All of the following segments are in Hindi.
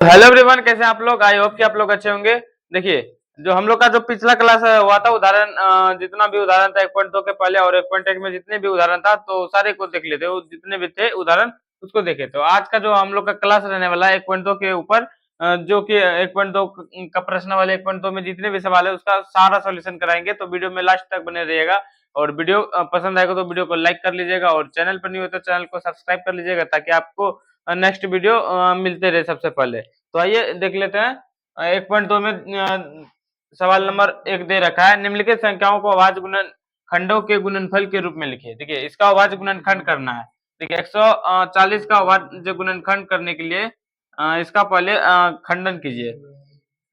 हेलो एवरीवन, कैसे हैं आप लोग। आई होप कि आप लोग अच्छे होंगे। देखिए, जो हम लोग का जो पिछला क्लास हुआ था, उदाहरण जितना भी उदाहरण था 1.2 के पहले और 1.1 में जितने भी उदाहरण था तो सारे को देख लेते, वो जितने भी थे उदाहरण उसको देखे। तो आज का जो हम लोग का क्लास रहने वाला है 1.2 के ऊपर, जो कि 1.2 का प्रश्न वाले 1.2 में जितने भी सवाल है उसका सारा सोल्यूशन कराएंगे। तो वीडियो में लास्ट तक बने रहिएगा और वीडियो पसंद आएगा तो वीडियो को लाइक कर लीजिएगा और चैनल पर नहीं हो तो चैनल को सब्सक्राइब कर लीजिएगा ताकि आपको नेक्स्ट वीडियो मिलते रहे सबसे पहले। तो आइए देख लेते हैं 1.2 में सवाल नंबर 1 दे रखा है, निम्नलिखित संख्याओं को अभाज्य गुणन खंडों के गुणनफल के रूप में लिखिए। देखिए, इसका अभाज्य गुणनखंड करना है। देखिए, 140 का अभाज्य गुणनखंड करने के लिए इसका पहले खंडन कीजिए।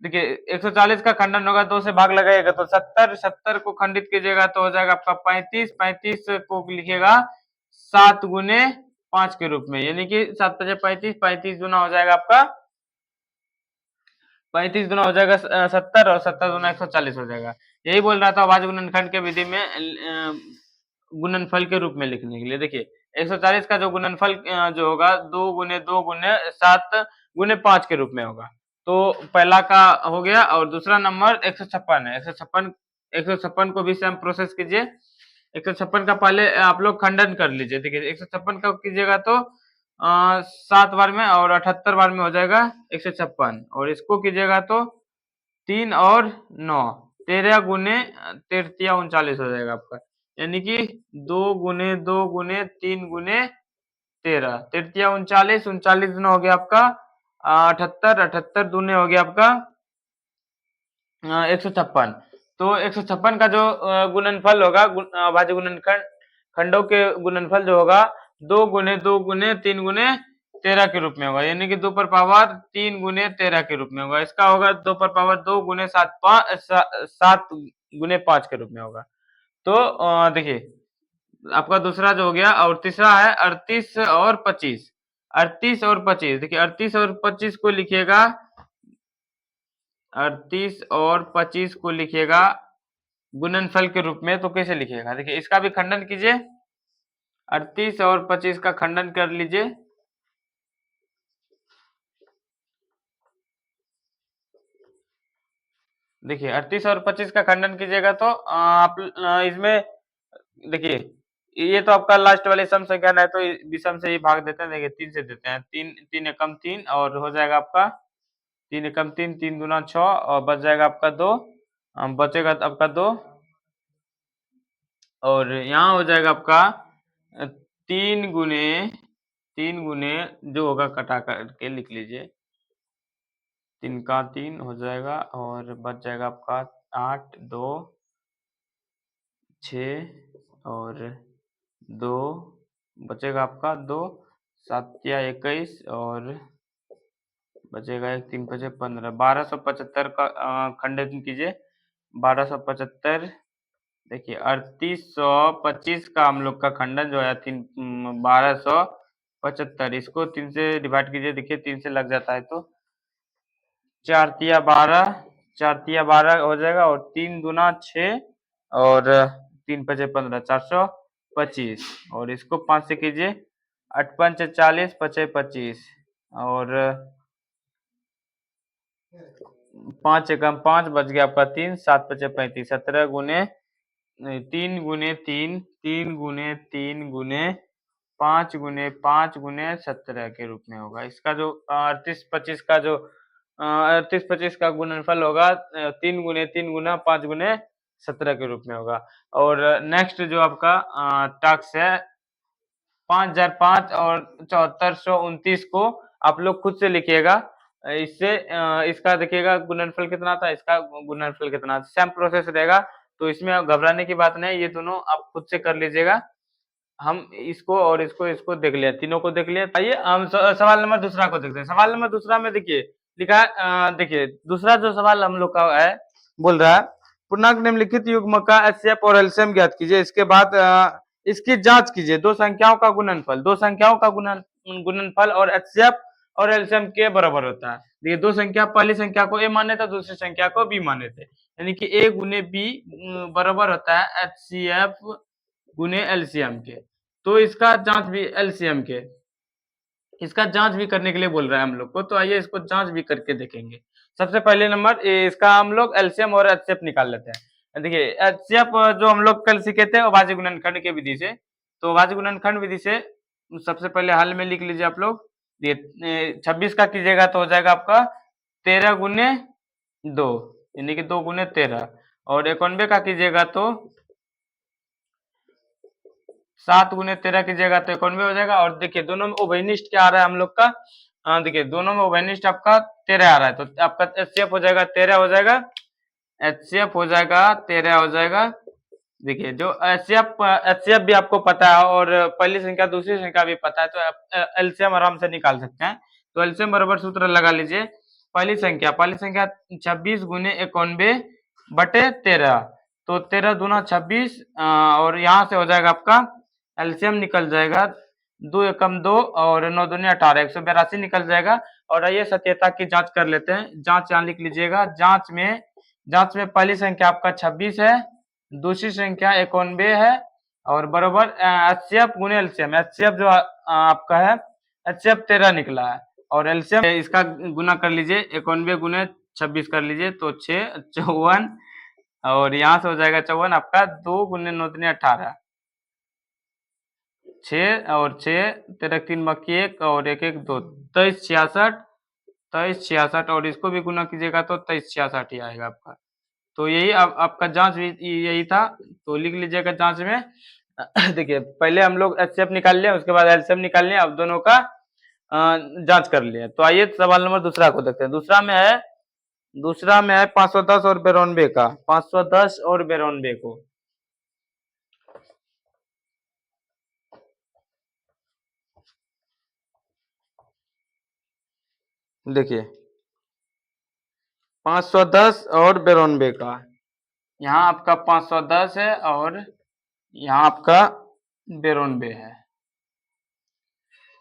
देखिए, 140 का खंडन होगा, 2 से भाग लगाइएगा तो 70, 70 को खंडित कीजिएगा तो हो जाएगा आपका 35, 35 को लिखिएगा 7 गुने 5 के रूप में, यानी कि 7 5 35, 35 गुना हो जाएगा आपका 35 गुना हो जाएगा 70 और 70 गुना 140 हो जाएगा। यही बोल रहा था अभाज्य गुणनखंड के विधि में गुणनफल के रूप में लिखने के लिए। देखिए, 140 का जो गुणनफल जो होगा 2 गुने 2 गुने 7 गुने 5 के रूप में होगा। तो पहला का हो गया और दूसरा नंबर 156 है। 156 को भी सेम प्रोसेस कीजिए। 156 का पहले आप लोग खंडन कर लीजिए। देखिए, 156 का कीजिएगा तो 7 बार में और 78 बार में हो जाएगा 156, और इसको कीजिएगा तो 3 और 9 13 गुने 13 39 हो जाएगा आपका, यानी कि 2 गुने 2 गुने 3 गुने 13 13 39 39 गुना हो गया आपका 78, 78 दूने हो गया आपका 156। तो 156 का जो गुणनफल होगा अभाज्य गुणनखंड खंडों के गुणनफल जो होगा 2 गुने 2 गुने 3 गुने 13 के रूप में होगा, यानी कि 2 पर पावर 3 गुने 13 के रूप में होगा। इसका होगा 2 पर पावर 2 गुने 7 गुने 5 के रूप में होगा। तो देखिए, आपका दूसरा जो हो गया और तीसरा है 38 और 25। 38 और 25, देखिए 38 और 25 को लिखिएगा, 38 और 25 को लिखिएगा गुणनफल के रूप में। तो कैसे लिखिएगा, देखिए इसका भी खंडन कीजिए। 38 और 25 का खंडन कर लीजिए। देखिए, 38 और 25 का खंडन कीजिएगा तो आप इसमें देखिए, ये तो आपका लास्ट वाले सम संख्या है तो विषम से ही भाग देते हैं। देखिए, 3 से देते हैं, 3 3 एकम 3 और हो जाएगा आपका 3 एकम 3 3 दूना 6 और बच जाएगा आपका 2, बचेगा आपका 2 और यहाँ हो जाएगा आपका 3 गुने जो होगा कटा करके लिख लीजिए, 3 का 3 हो जाएगा और बच जाएगा आपका 8 2 6 और 2 बचेगा आपका 2 7 या 21 और बचेगा 1 3 5 15 1275 का खंडन कीजिए। 1275, देखिए 3825 का हम लोग का खंडन जो है 1275, इसको 3 से डिवाइड कीजिए। देखिए 3 से लग जाता है तो 4 तिया 12, 4 तिया 12 हो जाएगा और 3 दूना 6 और 3 पचे 15, 425 और इसको 5 से कीजिए। 8 पंच 40 पचे 25 और 5 एकम 5 बच गया आपका 3 7 पचे 35 17 गुने 3 गुने 3 3 गुने 3 गुने 5 गुने 5 गुने 17 के रूप में होगा। इसका जो 3825 का जो 3825 का गुणनफल होगा 3 गुने 3 गुना 5 गुने 17 के रूप में होगा। और नेक्स्ट जो आपका टास्क है 5005 और 7429 को आप लोग खुद से लिखिएगा। इससे इसका देखिएगा गुणनफल कितना था, इसका गुणनफल कितना, सेम प्रोसेस रहेगा। तो इसमें घबराने की बात नहीं, ये दोनों आप खुद से कर लीजिएगा। हम इसको और इसको देख लिया, तीनों को देख लिया। आइए हम सवाल नंबर दूसरा को देखते हैं। सवाल नंबर दूसरा में देखिए लिखा है, देखिए दूसरा जो सवाल हम लोग का है बोल रहा है पूर्णांक निम्नलिखित युग्म का एचसीएफ और एलसीएम ज्ञात कीजिए। इसके बाद इसकी जांच कीजिए। दो संख्याओं का गुणनफल, दो संख्याओं का गुणनफल और एचसीएफ और एलसीएम के बराबर होता है। देखिए, दो संख्या, पहली संख्या को ए माने थे, दूसरी संख्या को बी माने थे, यानी कि ए गुने बी बराबर होता है एचसीएफ गुने एलसीएम के। तो इसका जांच भी एलसीएम के, इसका जांच भी करने के लिए बोल रहा है हम लोग को, तो आइए इसको जांच भी करके देखेंगे। सबसे पहले नंबर इसका हम लोग एलसीएम और एचसीएफ निकाल लेते हैं। देखिए एचसीएफ जो हम लोग कल सीखे थे अभाज्य गुणनखंड की विधि से, तो अभाज्य गुणनखंड विधि से सबसे पहले हल में लिख लीजिए आप लोग। ये 26 का कीजिएगा तो हो जाएगा आपका 13 गुने 2, यानी कि 2 गुने 13, और 91 का कीजिएगा तो 7 गुने 13 कीजिएगा तो 91 हो जाएगा। और देखिए दोनों में उभयनिष्ठ क्या आ रहा है हम लोग का, देखिए दोनों में उभयनिष्ठ आपका 13 आ रहा है, तो आपका एचसीएफ हो जाएगा 13 हो जाएगा, एचसीएफ हो जाएगा 13 हो जाएगा। देखिए जो एचसीएफ भी आपको पता है और पहली संख्या दूसरी संख्या भी पता है, तो आप एलसीएम आराम से निकाल सकते हैं। तो एलसीएम बराबर सूत्र लगा लीजिए। पहली संख्या 26 गुने 91 बटे 13, तो 13 दूना 26, और यहाँ से हो जाएगा आपका एलसीएम निकल जाएगा 2 एकम 2 और 9 दूनी 18, 182 निकल जाएगा। और आइए सत्यता की जांच कर लेते हैं। जांच यहाँ लिख लीजिएगा। जांच में पहली संख्या आपका 26 है, दूसरी संख्या 91 है, और बराबर एचसीएफ गुने एलसीएम। एचसीएफ जो आपका है एचसीएफ 13 निकला है, और एलसीएम इसका गुना कर लीजिए, 91 गुने 26 कर लीजिए तो 6 54, और यहाँ से हो जाएगा 54 आपका 2 गुने 9 दूनी 18, 6 और 6 13 3 बाकी 1 और 1 1 2 23 66, और इसको भी गुना कीजिएगा तो 23 66 ही आएगा आपका। तो यही आपका जांच भी यही था, तो लिख लीजिएगा जांच में। देखिए पहले हम लोग एचसीएफ निकाल लिया, उसके बाद एलसीएम निकाल लिया, अब दोनों का जांच कर लिया। तो आइए सवाल नंबर दूसरा को देखते हैं। दूसरा में है 510 और 92 का, 510 और 92 को। देखिए 510 और 92 का, यहाँ आपका 510 है और यहाँ आपका 92 है।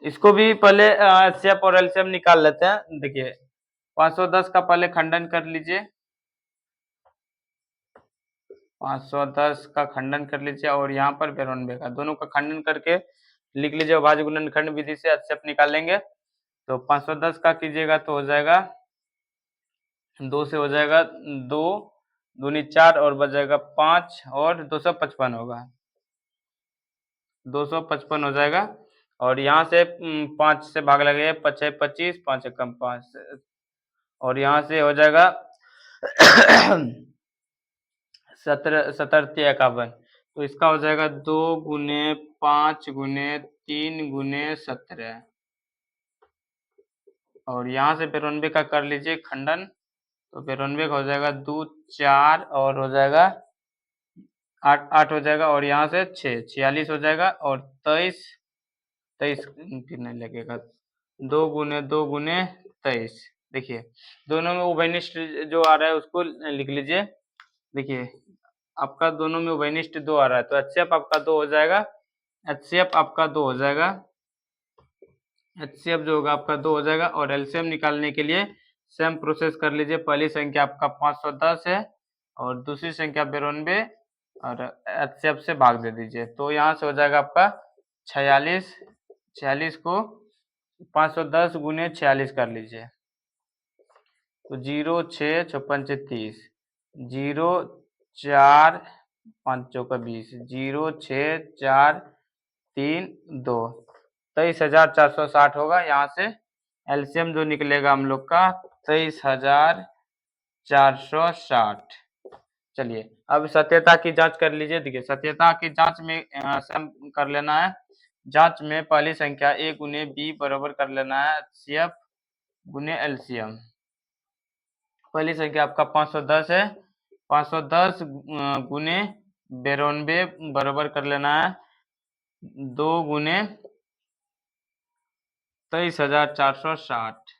इसको भी पहले एचसीएफ और एलसीएम निकाल लेते हैं। देखिए 510 का पहले खंडन कर लीजिए, 510 का खंडन कर लीजिए, और यहाँ पर 92 का, दोनों का खंडन करके लिख लीजिए। अभाज्य गुणनखंड विधि से एचसीएफ निकालेंगे। तो 510 का कीजिएगा तो हो जाएगा 2 से हो जाएगा 2 दूनी 4 और बच जाएगा 5 और 255 होगा, 255 हो जाएगा। और यहाँ से 5 से भाग लगे 5 है 25, 5 एकम 5, और यहाँ से हो जाएगा 17 51, तो इसका हो जाएगा 2 गुने 5 गुने 3 गुने 17, और यहाँ से 92 का कर लीजिए खंडन, तो 92 का हो जाएगा 2 4 और हो जाएगा 8 हो जाएगा, और यहाँ से 6 46 हो जाएगा, और 23 फिर नहीं लगेगा, 2 गुने 23। देखिए दोनों में उभयनिष्ठ जो आ रहा है उसको लिख लीजिए। देखिए आपका दोनों में उभयनिष्ठ 2 आ रहा है, तो एचसीएफ आपका 2 हो जाएगा, एचसीएफ आपका 2 हो जाएगा, एचसीएफ जो होगा आपका 2 हो जाएगा। और एलसीएम निकालने के लिए सेम प्रोसेस कर लीजिए। पहली संख्या आपका 510 है और दूसरी संख्या 92, और एचसीएफ से भाग दे दीजिए, तो यहाँ से हो जाएगा आपका 46, 46 को 510 गुने 46 कर लीजिए, तो 0 6 56 30, 0 4 5 चौका 20, 0 6 4 3 2, 23,460 होगा। यहाँ से एलसीएम जो निकलेगा हम लोग का 23,460। चलिए अब सत्यता की जांच कर लीजिए। देखिए सत्यता की जांच में सम कर लेना है। जांच में पहली संख्या a गुने b बराबर कर लेना है एचसीएफ गुने एलसीएम। पहली संख्या आपका 510 है, 510 गुने 92 बराबर कर लेना है 2 गुने 23,460,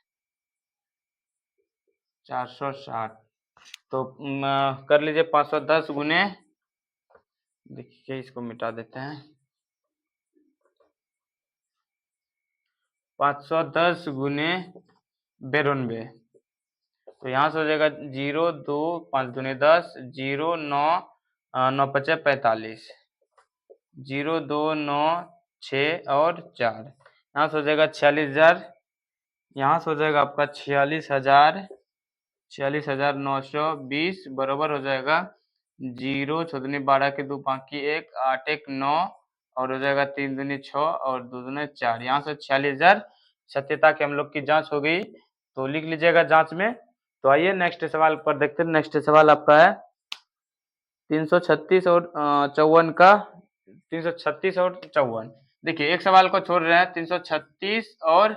460। तो कर लीजिए 510 गुने, देखिए इसको मिटा देते हैं, 510 गुने 92, तो यहाँ से हो जाएगा 0 2 5 दूनी 10, 0 9 9 5 45, 0 2 9 6 और 4, यहाँ से हो जाएगा 46,000, यहाँ से हो जाएगा आपका 46,920 बराबर हो जाएगा 0 चौदह 12 के 2 बाकी 1 8 1 9 और हो जाएगा 3 दूनी 6 और 2 दूनी 4। यहाँ से 46,000 सत्यता की हम लोग की जांच हो गई, तो लिख लीजिएगा जांच में। तो आइए नेक्स्ट सवाल पर देखते हैं। नेक्स्ट सवाल आपका है 336 और 54 का, 336 और 54। देखिए एक सवाल को छोड़ रहे हैं, 336 और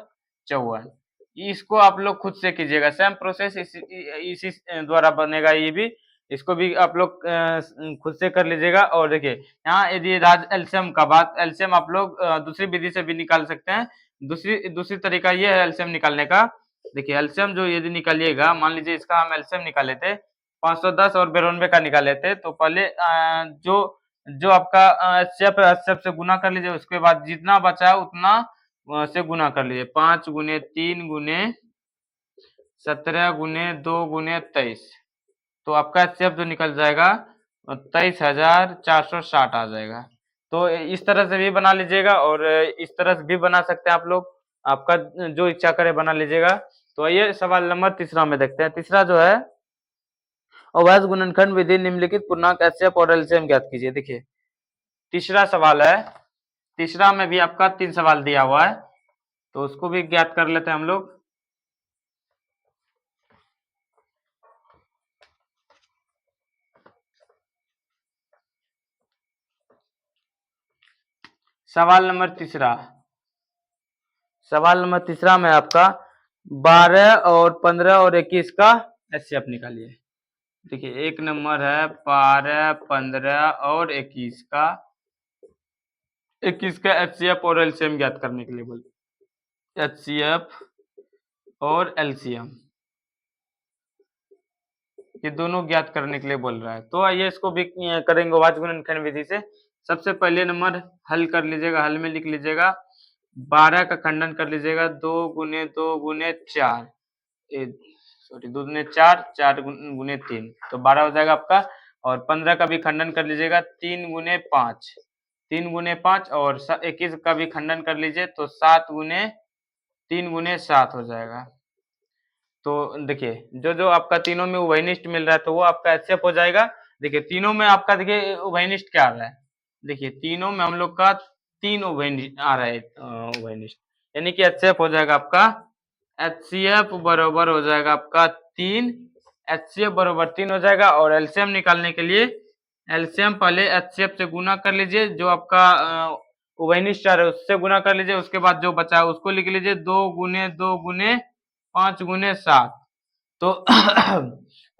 54 इसको आप लोग खुद से कीजिएगा, सेम प्रोसेस इसी द्वारा बनेगा। ये भी इसको भी आप लोग खुद से कर लीजिएगा। और देखिए यहाँ यदि राज एलसीएम का बात, एलसीएम आप लोग दूसरी विधि से भी निकाल सकते हैं। दूसरी तरीका ये है एलसीएम निकालने का। देखिए एलसीएम जो यदि निकालिएगा, मान लीजिए इसका हम एलसीएम निकाले थे 510 और 92 का निकाले थे, तो पहले जो जो आपका एचसीएफ से गुना कर लीजिए, उसके बाद जितना बचा उतना से गुना कर लीजिए। 5 गुने 3 गुने 17 गुने 2 गुने 23, तो आपका एचसीएफ जो निकल जाएगा 23,460 आ जाएगा। तो इस तरह से भी बना लीजिएगा और इस तरह से भी बना सकते हैं आप लोग, आपका जो इच्छा करे बना लीजिएगा। तो आइए सवाल नंबर तीसरा में देखते हैं। तीसरा जो है अवैध गुणनखंड विधि निम्नलिखित पूर्णांक एचसीएफ और एलसीएम ज्ञात कीजिए। देखिए तीसरा सवाल है, तीसरा में भी आपका 3 सवाल दिया हुआ है, तो उसको भी ज्ञात कर लेते हैं हम लोग। सवाल नंबर तीसरा में आपका 12 और 15 और 21 का एचसीएफ निकालिए। देखिए एक नंबर है 12 15 और 21 का एचसीएफ और एलसीएम ज्ञात करने के लिए बोल, एचसीएफ और एलसीएम ये दोनों ज्ञात करने के लिए बोल रहा है। तो आइए इसको भी करेंगे अवैध गुणनखंड विधि से। सबसे पहले नंबर हल कर लीजिएगा, हल में लिख लीजिएगा 12 का खंडन कर लीजिएगा 2 गुने 2 गुने 4, सॉरी 2 गुने 4 4 गुने 3, तो 12 हो जाएगा आपका। और 15 का भी खंडन कर लीजिएगा 3 गुने 5, 3 गुने 5 और 21 का भी खंडन कर लीजिए तो 7 गुने 3 गुने 7 हो जाएगा। तो देखिए जो जो आपका तीनों में उभयनिष्ठ मिल रहा है तो वो आपका एचसीएफ हो जाएगा। देखिए तीनों में आपका देखिए उभयनिष्ठ क्या आ रहा है, देखिए तीनों में हम लोग का 3 उभयनिष्ठ आ रहा है, उभयनिष्ठ, यानी कि एचसीएफ हो जाएगा आपका, एचसीएफ बराबर हो जाएगा आपका 3, एचसीएफ बराबर 3 हो जाएगा। और एलसीएम निकालने के लिए एलसीएम पहले एचसीएफ से गुना कर लीजिए, जो आपका उभयनिष्ठ आ रहा है उससे गुना कर लीजिए, उसके बाद जो बचा है उसको लिख लीजिए 2 गुने 2 गुने 5 गुने 7, तो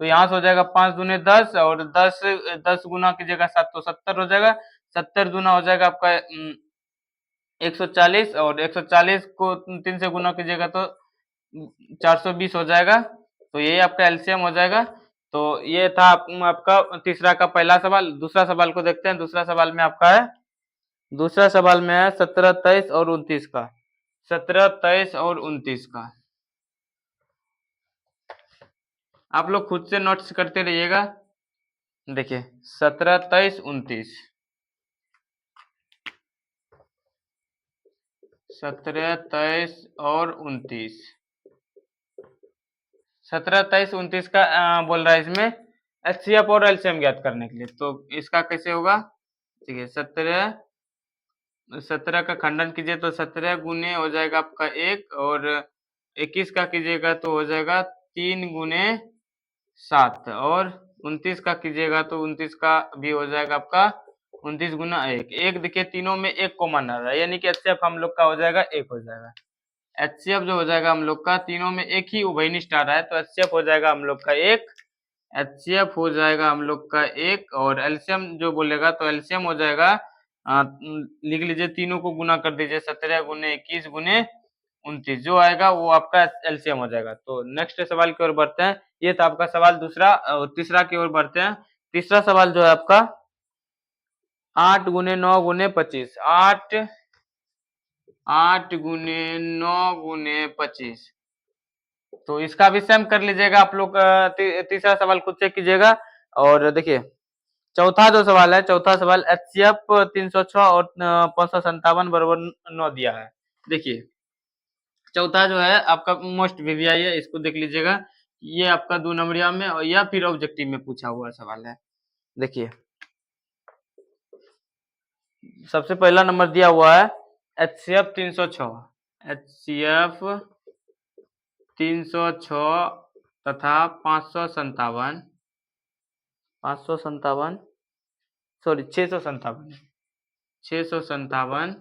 तो यहाँ से हो जाएगा 5 दूने 10 और 10 गुना की जगह 7 तो 70 हो जाएगा। 70 गुना हो जाएगा आपका 140 और 140 को 3 से गुना कीजिएगा तो 420 हो जाएगा। तो यही आपका एलसीएम हो जाएगा। तो ये था आपका तीसरा का पहला सवाल। दूसरा सवाल को देखते हैं। दूसरा सवाल में आपका है, दूसरा सवाल में है 17 23 और 29 का, 17 23 और 29 का आप लोग खुद से नोट्स करते रहिएगा। देखिए 17 23 29, 17 23 और 29, 17 23 29 का बोल रहा है इसमें एचसीएफ और एलसीएम ज्ञात करने के लिए। तो इसका कैसे होगा, ठीक है 17 का खंडन कीजिए तो 17 गुने हो जाएगा आपका 1 और 21 का कीजिएगा तो हो जाएगा 3 गुने 7 और 29 का कीजिएगा तो 29 का भी हो जाएगा आपका 29 गुना 1। एक देखिए तीनों में 1 कॉमन आ रहा है, यानी कि एचसीएफ हम लोग का हो जाएगा 1 हो जाएगा। एचसीएफ जो हो जाएगा हम लोग का, तीनों में एक ही उभयनिष्ठ आ रहा है तो एचसीएफ हो जाएगा हम लोग का 1, एचसीएफ हो जाएगा हम लोग का 1। और एलसीएम जो बोलेगा तो एलसीएम हो जाएगा, लिख लीजिए तीनों को गुना कर दीजिए 17 गुने 21 गुने 29, जो आएगा वो आपका एलसीएम हो जाएगा। तो नेक्स्ट सवाल की ओर बढ़ते हैं। ये था आपका सवाल दूसरा। और तीसरा की ओर बढ़ते हैं। तीसरा सवाल जो है आपका 8 गुने 9 गुने 25, 8 गुने 9 गुने 25, तो इसका भी सेम कर लीजिएगा आप लोग। तीसरा सवाल खुद से कीजिएगा। और देखिए चौथा जो सवाल है, चौथा सवाल एचसीएफ 306 और 557 बराबर 9 दिया है। देखिए चौथा जो है आपका मोस्ट वीवीआई है, इसको देख लीजिएगा। ये आपका 2 नंबरिया में और या फिर ऑब्जेक्टिव में पूछा हुआ सवाल है। देखिए सबसे पहला नंबर दिया हुआ है HCF 306, HCF 306 तथा 557, 557 सॉरी 657, 657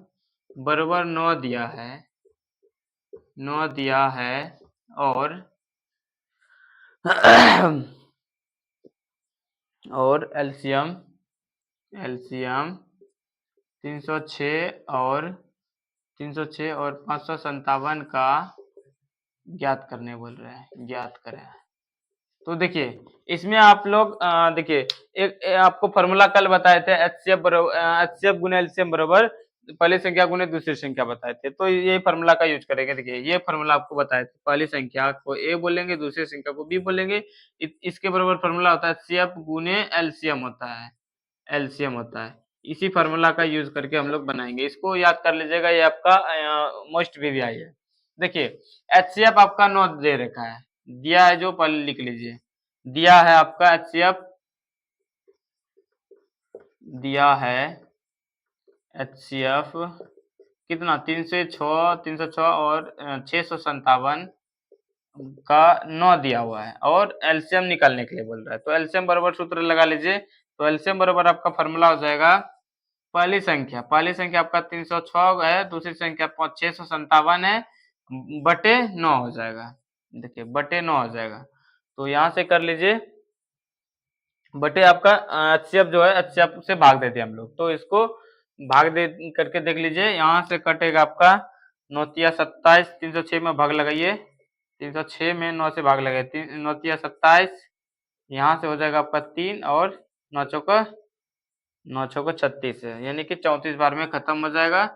बराबर 9 दिया है, 9 दिया है और और एलसीएम 306 और 557 का ज्ञात करने बोल रहे हैं, ज्ञात करें। तो देखिए इसमें आप लोग देखिए एक आपको फॉर्मूला कल बताए थे, HCF गुने एलसीएम बराबर पहली संख्या गुने दूसरी संख्या बताए थे, तो ये फॉर्मूला का यूज करेंगे। देखिए ये फॉर्मूला आपको बताए थे, पहली संख्या को ए बोलेंगे, दूसरी संख्या को बी बोलेंगे, इसके बराबर फॉर्मूला होता है HCF गुने एलसीएम होता है, एलसीएम होता है। इसी फॉर्मूला का यूज करके हम लोग बनाएंगे, इसको याद कर लीजिएगा, ये आपका मोस्ट वीवीआई है। देखिए HCF आपका 9 दे रखा है, दिया है जो पहले लिख लीजिए, दिया है आपका HCF, दिया है HCF कितना 306 और 657 का 9 दिया हुआ है और एलसीएम निकालने के लिए बोल रहा है। तो एलसीएम बराबर सूत्र लगा लीजिए, तो एलसीएम बराबर आपका फॉर्मूला हो जाएगा पहली संख्या आपका 306 है, दूसरी संख्या 657 है, बटे 9 हो जाएगा। देखिए बटे 9 हो जाएगा, तो यहाँ से कर लीजिए बटे आपका HCF जो है HCF से भाग देते हैं हम लोग, तो इसको भाग दे करके देख लीजिए, यहाँ से कटेगा आपका 9 तिया 27, 306 में भाग लगाइए, 306 में 9 से भाग लगाइए, 9 तिया 27, यहाँ से हो जाएगा आपका 3 और 9 चौका 36 है, यानी कि 34 बार में खत्म हो जाएगा।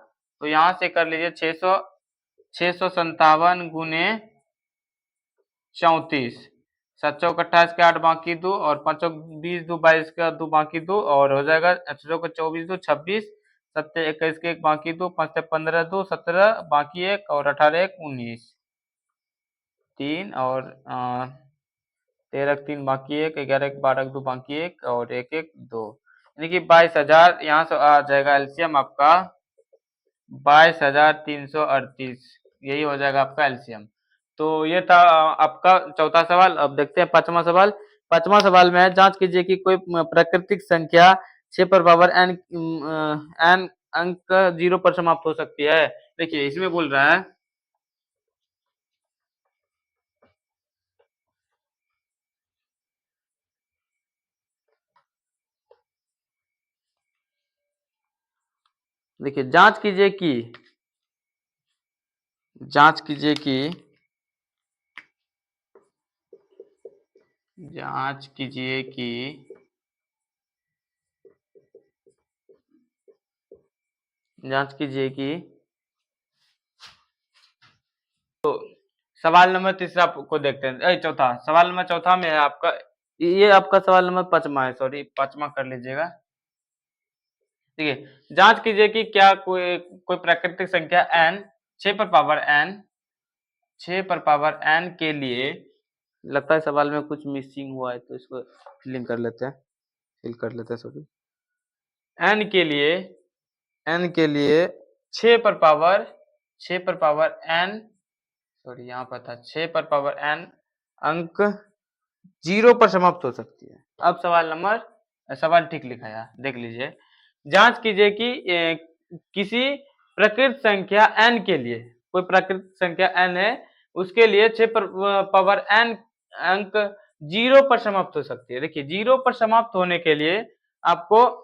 तो यहाँ से कर लीजिए 657 गुने 34, 7 चौक 28 के 8 बाकी 2 और 5 चौक 20 2 22 का 2 बाकी 2 और हो जाएगा 8 चौक 24 2 26, 7 21 के 1 बाकी 2, 5 15 2 17 बाकी 1 और 18 1 19, 3 और 13 3 बाकी 1, 11 12 2 बाकी 1 और 1 1 2, यानी कि 22,000। यहाँ से आ जाएगा एलसीएम आपका 22,338, यही हो जाएगा आपका एलसीएम। तो ये था आपका चौथा सवाल। अब देखते हैं पांचवा सवाल। पांचवा सवाल में है जांच कीजिए कि कोई प्राकृतिक संख्या 6 पर पावर n अंक 0 पर समाप्त हो सकती है। देखिए इसमें बोल रहा है देखिए जांच कीजिए कि जांच कीजिए कि जांच कीजिए कि जांच कीजिए कि तो सवाल नंबर तीसरा को देखते हैं, चौथा सवाल नंबर चौथा में है आपका, ये आपका सवाल नंबर पांचवा है, सॉरी पांचवा कर लीजिएगा। देखिए जांच कीजिए कि क्या कोई प्राकृतिक संख्या n 6 पर पावर n 6 पर पावर n के लिए, लगता है सवाल में कुछ मिसिंग हुआ है तो इसको फिल कर लेते हैं सॉरी, n के लिए 6 पर पावर n, सॉरी यहाँ पर था 6 पर पावर n अंक 0 पर समाप्त हो सकती है। अब सवाल ठीक लिखा है, देख लीजिए। जांच कीजिए कि किसी प्रकृत संख्या n के लिए, कोई प्रकृत संख्या n है, उसके लिए 6 पर पावर n अंक 0 पर समाप्त हो सकती है। देखिए 0 पर समाप्त होने के लिए आपको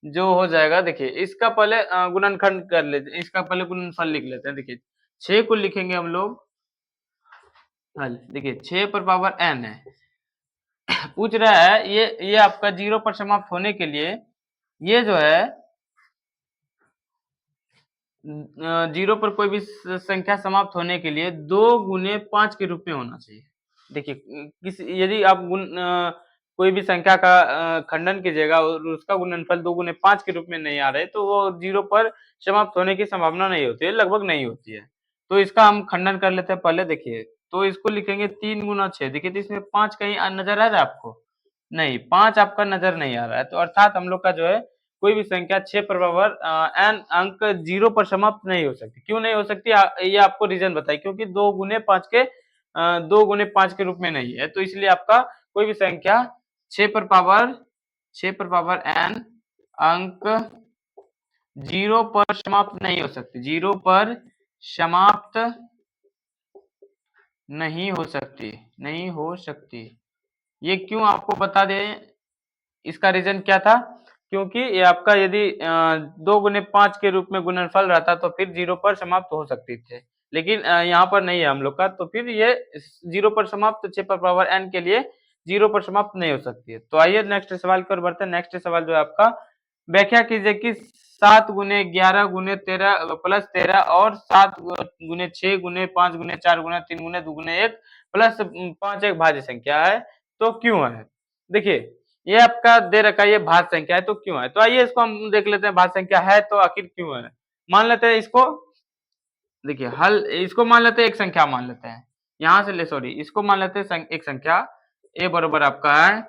जो हो जाएगा, देखिए इसका पहले गुणनखंड कर लेते हैं, इसका पहले गुणनफल लिख लेते हैं। देखिए 6 को लिखेंगे हम लोग हल, देखिए 6 पर पावर n है, पूछ रहा है ये आपका 0 पर समाप्त होने के लिए ये जो है 0 पर कोई भी संख्या समाप्त होने के लिए 2 गुने 5 के रूप में होना चाहिए। देखिए यदि आप कोई भी संख्या का खंडन कीजिएगा और उसका गुणनफल 2 गुने 5 के रूप में नहीं आ रहे तो वो 0 पर समाप्त होने की संभावना नहीं होती है, लगभग नहीं होती है। तो इसका हम खंडन कर लेते हैं पहले। देखिए तो इसको लिखेंगे 3 गुना 6। देखिए तो इसमें 5 कहीं नजर आ रहा है आपको? नहीं, 5 आपका नजर नहीं आ रहा है। तो अर्थात हम लोग का जो है कोई भी संख्या 6 पर पावर n अंक 0 पर समाप्त नहीं हो सकती। क्यों नहीं हो सकती? ये आपको रीजन बताइए। क्योंकि 2 गुने 5 के 2 गुने 5 के रूप में नहीं है, तो इसलिए आपका कोई भी संख्या 6 पर पावर n अंक 0 पर समाप्त नहीं हो सकती। 0 पर समाप्त नहीं हो सकती। ये क्यों आपको बता दें, इसका रीजन क्या था? क्योंकि ये आपका यदि 2 गुने 5 के रूप में गुणनफल रहता तो फिर 0 पर समाप्त हो सकती थे, लेकिन यहाँ पर नहीं है हम लोग का, तो फिर ये 0 पर समाप्त 6 पर पावर n के लिए 0 पर समाप्त नहीं हो सकती है। तो आइए नेक्स्ट सवाल की ओर बढ़ते हैं। नेक्स्ट सवाल जो है आपका, व्याख्या कीजिए कि 7 गुने 11 गुने 13 प्लस 13 और 7 गुने 6 गुने 5 गुने 4 गुने 3 गुने 2 गुने 1 प्लस 5 एक भाज्य संख्या है, तो क्यों है? देखिए ये आपका दे रखा है, ये भाज्य संख्या है तो क्यों है? तो आइए इसको हम देख लेते हैं, भाज्य संख्या है तो आखिर क्यों है। मान लेते हैं इसको, देखिए हल इसको मान लेते हैं, एक संख्या मान लेते हैं, यहाँ से ले सॉरी इसको मान लेते हैं एक संख्या। ए बराबर आपका है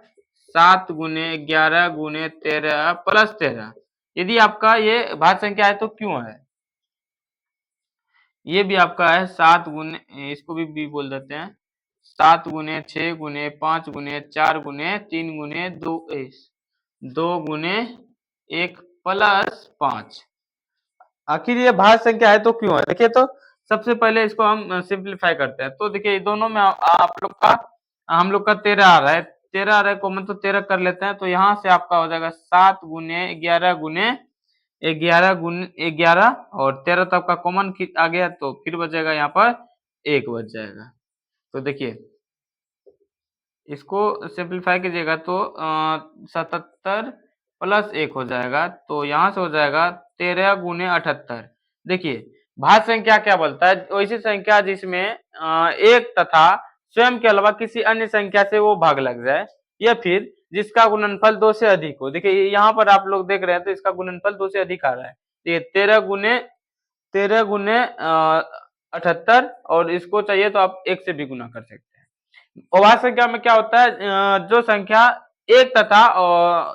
7 गुने 11 गुने 13 प्लस 13। यदि आपका ये भाज्य संख्या है तो क्यों है? ये भी आपका है 7 गुने, इसको भी बोल देते हैं, 7 गुने 6 गुने 5 गुने 4 गुने 3 गुने 2 गुने 1 प्लस 5। आखिर ये भाज्य संख्या है तो क्यों है? देखिए तो सबसे पहले इसको हम सिंप्लीफाई करते हैं। तो देखिए दोनों में आप लोग का हम लोग का 13 आ रहा है, 13 आ रहा है कॉमन, तो 13 कर लेते हैं। तो यहाँ से आपका हो जाएगा 7 गुने 11 गुने 11 और 13 तो आपका कॉमन आ गया, तो फिर बचेगा यहाँ पर 1 बच जाएगा। तो देखिए इसको सिंप्लीफाई कीजिएगा तो 77 प्लस 1 हो जाएगा, तो यहाँ से हो जाएगा 13 गुने 78। देखिए भाज्य संख्या क्या बोलता है? वैसी संख्या जिसमें एक तथा स्वयं के अलावा किसी अन्य संख्या से वो भाग लग जाए, या फिर जिसका गुणनफल 2 से अधिक हो। देखिए यहाँ पर आप लोग देख रहे हैं तो इसका गुणनफल 2 से अधिक आ रहा है। ये 13 गुने 78, और इसको चाहिए तो आप 1 से भी गुना कर सकते हैं। अभाज्य संख्या में क्या होता है? जो संख्या एक तथा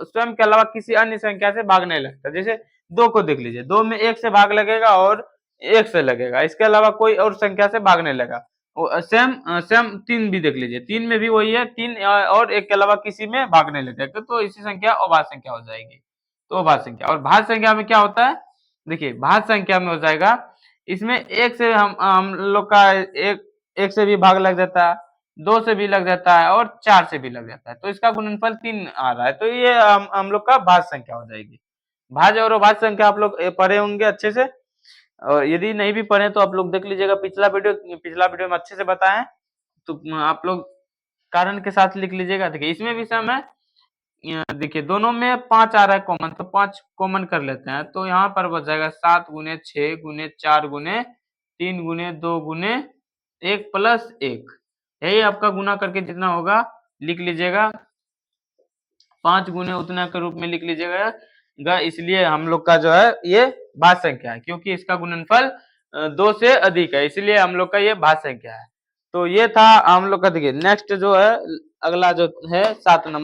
स्वयं के अलावा किसी अन्य संख्या से भाग नहीं लगता। जैसे 2 को देख लीजिए, 2 में 1 से भाग लगेगा और 1 से लगेगा, इसके अलावा कोई और संख्या से भाग नहीं लगा। सेम 3 भी देख लीजिए, 3 में भी वही है, 3 और 1 के अलावा किसी में भाग नहीं लगेगा, तो इसी संख्या अभाज्य संख्या हो जाएगी। तो अभाज्य संख्या। और भाज्य संख्या में क्या होता है? देखिए भाज्य संख्या में हो जाएगा, इसमें 1 से हम लोग का एक से भी भाग लग जाता है, 2 से भी लग जाता है और 4 से भी लग जाता है, तो इसका गुणनफल 3 आ रहा है, तो ये हम लोग का भाज्य संख्या हो जाएगी। भाज्य और अभाज्य संख्या आप लोग पढ़े होंगे अच्छे से, और यदि नहीं भी पढ़े तो आप लोग देख लीजिएगा, पिछला वीडियो में अच्छे से बताएं, तो आप लोग कारण के साथ लिख लीजिएगा। देखिए इसमें भी सम है, देखिए दोनों में 5 आ रहा है कॉमन, तो 5 कॉमन कर लेते हैं, तो यहाँ पर बच जाएगा 7 गुने 6 गुने 4 गुने 3 गुने 2 गुने 1 प्लस 1। यही आपका गुना करके जितना होगा लिख लीजिएगा, 5 गुने उतना के रूप में लिख लीजिएगा। इसलिए हम लोग का जो है ये भाज्य संख्या है, क्योंकि इसका गुणनफल 2 से अधिक है, इसलिए हम लोग का ये भाज्य संख्या है। तो ये था हम लोग का। देखिए नेक्स्ट जो है अगला जो है 7 नंबर।